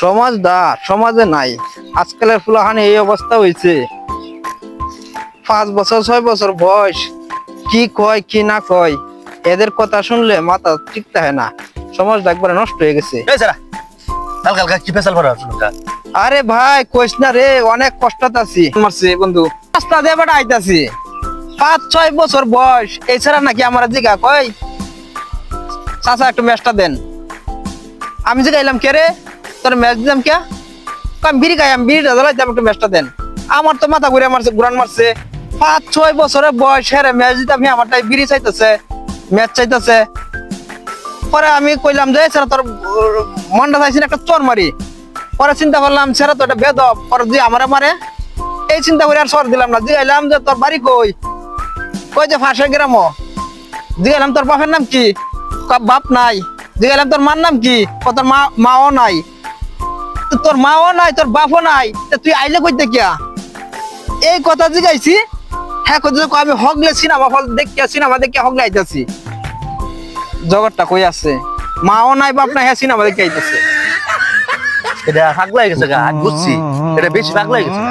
সমাজে নাই। আজকালের ফুলাহানি এই অবস্থা হয়েছে। 5 বছর 6 বছর বয়স, কি কয় কি না কয়, এদের কথা শুনলে মাথা ঠিক থাকে না। সমাজটা একবারে নষ্ট হয়ে গেছে। আরে ভাই কইস না রে, অনেক কষ্টত আছি। মারছে বন্ধু, রাস্তা দিয়ে বেটা আইতাছি, 5-6 বছর বয়স, এছাড়া নাকি আমার জিগা কয় চাচা একটু ম্যাচটা দেন। আমি যে গাইলাম কে রে, তোর ম্যাচ দিলাম কে? আমি বিড়ি খাই, আমি বিড়িটা জ্বালাইতাম, একটু ম্যাচটা দেন। আমার তো মাথা ঘুরে মারছে, ঘুরান মারছে। 5-6 বছরের বয়স, হ্যাঁ ম্যাচ দিতাম, আমারটাই বিড়ি চাইতেছে, ম্যাচ চাইতেছে। পরে আমি কইলাম যে সেরা তোর মনটা চাইছি একটা চোর মারি। পরে চিন্তা করলাম সেরা তো এটা বেদব, পরে যে আমারে মারে, এই চিন্তা করে আর সর দিলাম না। জিগাইলাম যে তোর বাড়ি কই? কই যে ফাঁসের গ্রাম। জিগাইলাম তোর বাপের নাম কি? বাপ নাই। জিগাইলাম তোর মার নাম কি? তোর মাও নাই। তোর মাও নাই, তোর বাপও নাই, তুই আইলে কইতে কিয়া? এই কথা জিগাইছি। হ্যাঁ আমি হগলে সিনেমা হল দেখিয়া, সিনেমা দেখে হগলে আইতাছি। জগৎটা কই আছে? মাও নাই, বাপ নাই, হ্যাঁ সিনেমা দেখে আইতাছে। এটা পাগলা হয়ে গেছে, বুঝছি এটা বেশি পাগলা হয়ে গেছে।